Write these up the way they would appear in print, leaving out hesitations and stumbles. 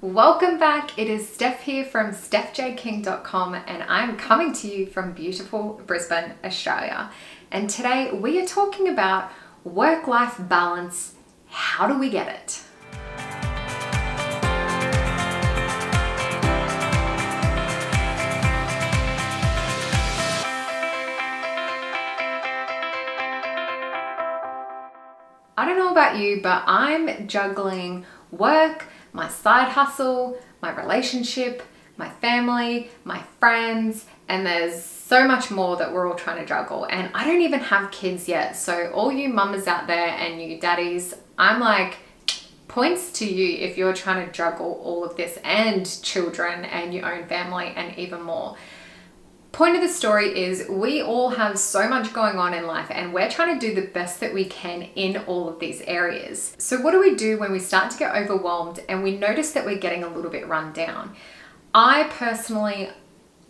Welcome back. It is Steph here from stephjking.com and I'm coming to you from beautiful Brisbane, Australia. And today we are talking about work-life balance. How do we get it? I don't know about you, but I'm juggling work, my side hustle, my relationship, my family, my friends, and there's so much more that we're all trying to juggle. And I don't even have kids yet. So all you mamas out there and you daddies, I'm like, points to you if you're trying to juggle all of this and children and your own family and even more. Point of the story is we all have so much going on in life and we're trying to do the best that we can in all of these areas. So what do we do when we start to get overwhelmed and we notice that we're getting a little bit run down? I personally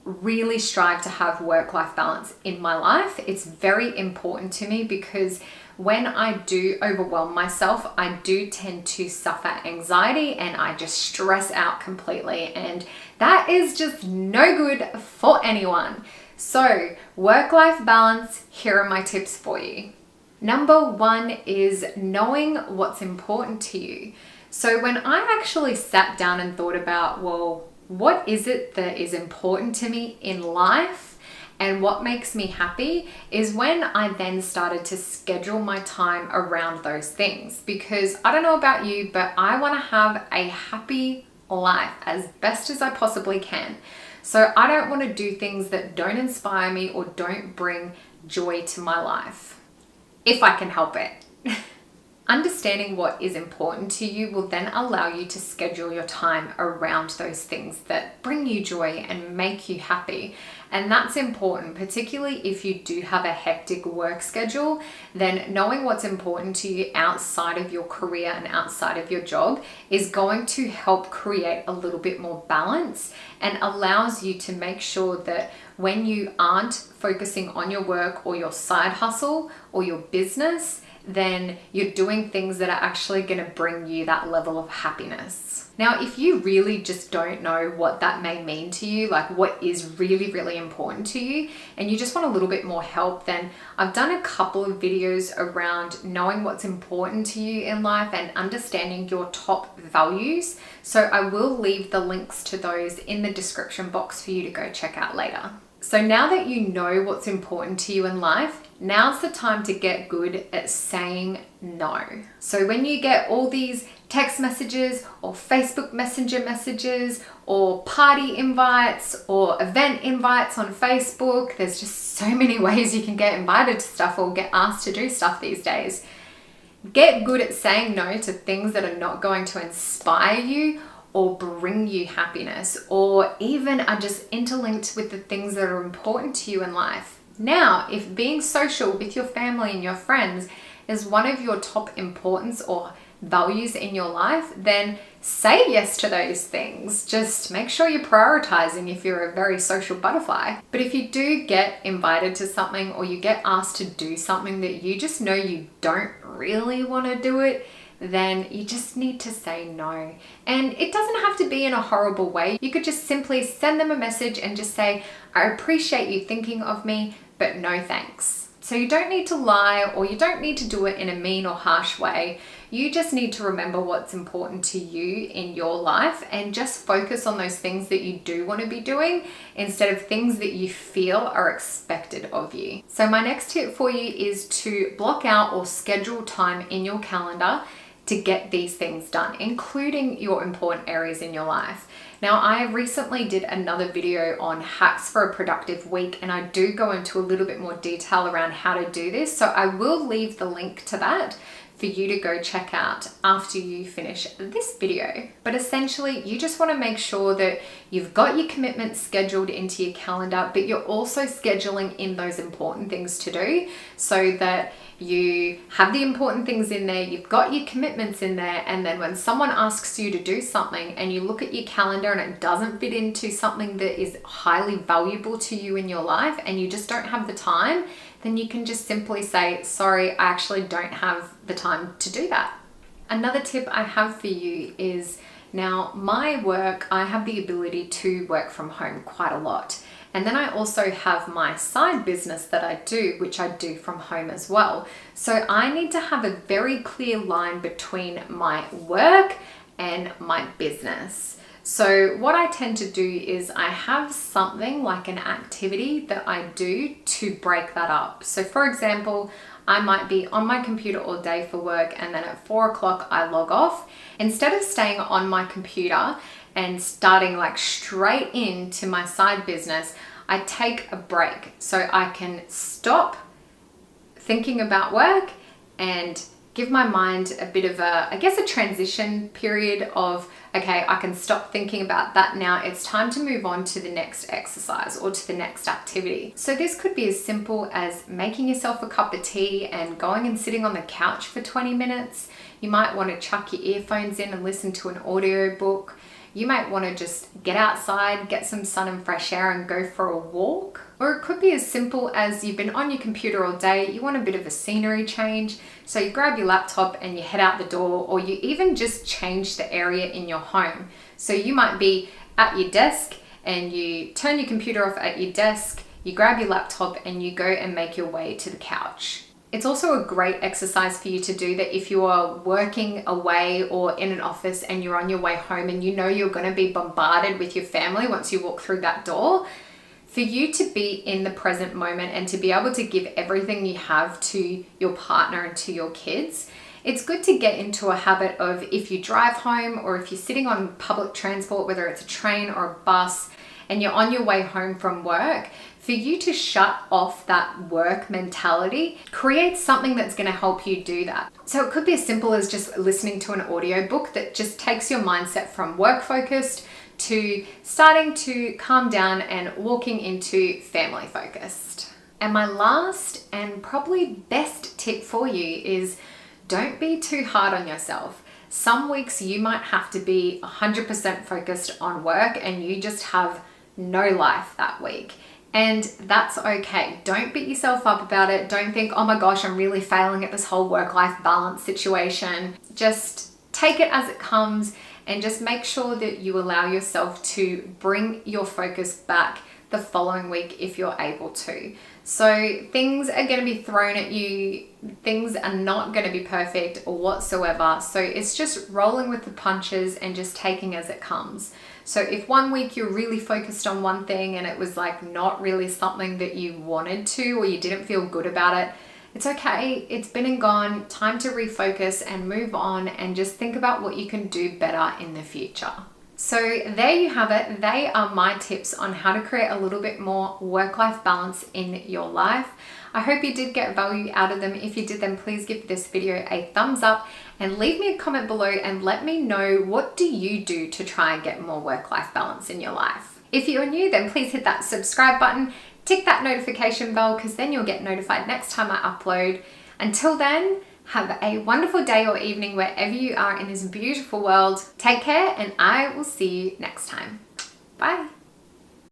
really strive to have work-life balance in my life. It's very important to me because when I do overwhelm myself, I do tend to suffer anxiety and I just stress out completely. And that is just no good for anyone. So work-life balance, here are my tips for you. Number one is knowing what's important to you. So when I actually sat down and thought about, well, what is it that is important to me in life and what makes me happy is when I then started to schedule my time around those things. Because I don't know about you, but I want to have a happy life as best as I possibly can. So I don't want to do things that don't inspire me or don't bring joy to my life, if I can help it. Understanding what is important to you will then allow you to schedule your time around those things that bring you joy and make you happy. And that's important, particularly if you do have a hectic work schedule, then knowing what's important to you outside of your career and outside of your job is going to help create a little bit more balance and allows you to make sure that when you aren't focusing on your work or your side hustle or your business, then you're doing things that are actually going to bring you that level of happiness. Now, if you really just don't know what that may mean to you, like what is really, really important to you, and you just want a little bit more help, then I've done a couple of videos around knowing what's important to you in life and understanding your top values. So I will leave the links to those in the description box for you to go check out later. So now that you know what's important to you in life, now's the time to get good at saying no. So when you get all these text messages or Facebook Messenger messages or party invites or event invites on Facebook, there's just so many ways you can get invited to stuff or get asked to do stuff these days. Get good at saying no to things that are not going to inspire you or bring you happiness, or even are just interlinked with the things that are important to you in life. Now, if being social with your family and your friends is one of your top importance or values in your life, then say yes to those things. Just make sure you're prioritizing if you're a very social butterfly. But if you do get invited to something or you get asked to do something that you just know you don't really want to do it, then you just need to say no. And it doesn't have to be in a horrible way. You could just simply send them a message and just say, I appreciate you thinking of me, but no thanks. So you don't need to lie or you don't need to do it in a mean or harsh way. You just need to remember what's important to you in your life and just focus on those things that you do want to be doing instead of things that you feel are expected of you. So my next tip for you is to block out or schedule time in your calendar to get these things done, including your important areas in your life. Now, I recently did another video on hacks for a productive week, and I do go into a little bit more detail around how to do this. So I will leave the link to that for you to go check out after you finish this video. But essentially, you just want to make sure that you've got your commitments scheduled into your calendar, but you're also scheduling in those important things to do so that you have the important things in there, you've got your commitments in there, and then when someone asks you to do something and you look at your calendar and it doesn't fit into something that is highly valuable to you in your life and you just don't have the time, then you can just simply say, sorry, I actually don't have the time to do that. Another tip I have for you is Now, my work, I have the ability to work from home quite a lot. And then I also have my side business that I do, which I do from home as well. So I need to have a very clear line between my work and my business. So what I tend to do is I have something like an activity that I do to break that up. So for example, I might be on my computer all day for work, and then at 4 o'clock I log off. Instead of staying on my computer and starting like straight into my side business, I take a break so I can stop thinking about work and give my mind a bit of a, I guess, a transition period of, okay, I can stop thinking about that now. It's time to move on to the next exercise or to the next activity. So this could be as simple as making yourself a cup of tea and going and sitting on the couch for 20 minutes. You might want to chuck your earphones in and listen to an audio book. You might want to just get outside, get some sun and fresh air and go for a walk. Or it could be as simple as you've been on your computer all day, you want a bit of a scenery change. So you grab your laptop and you head out the door, or you even just change the area in your home. So you might be at your desk and you turn your computer off at your desk, you grab your laptop and you go and make your way to the couch. It's also a great exercise for you to do that if you are working away or in an office and you're on your way home and you know you're going to be bombarded with your family once you walk through that door. For you to be in the present moment and to be able to give everything you have to your partner and to your kids, it's good to get into a habit of, if you drive home or if you're sitting on public transport, whether it's a train or a bus, and you're on your way home from work, for you to shut off that work mentality, create something that's going to help you do that. So it could be as simple as just listening to an audiobook that just takes your mindset from work focused to starting to calm down and walking into family focused. And my last and probably best tip for you is don't be too hard on yourself. Some weeks you might have to be 100% focused on work and you just have no life that week. And that's okay. Don't beat yourself up about it. Don't think, oh my gosh, I'm really failing at this whole work-life balance situation. Just take it as it comes and just make sure that you allow yourself to bring your focus back the following week if you're able to. So things are going to be thrown at you. Things are not going to be perfect or whatsoever. So it's just rolling with the punches and just taking as it comes. So if one week you're really focused on one thing and it was like not really something that you wanted to, or you didn't feel good about it, it's okay. It's been and gone. Time to refocus and move on and just think about what you can do better in the future. So there you have it. They are my tips on how to create a little bit more work-life balance in your life. I hope you did get value out of them. If you did, then please give this video a thumbs up and leave me a comment below and let me know, what do you do to try and get more work-life balance in your life? If you're new, then please hit that subscribe button, tick that notification bell, because then you'll get notified next time I upload. Until then, have a wonderful day or evening wherever you are in this beautiful world. Take care and I will see you next time. Bye.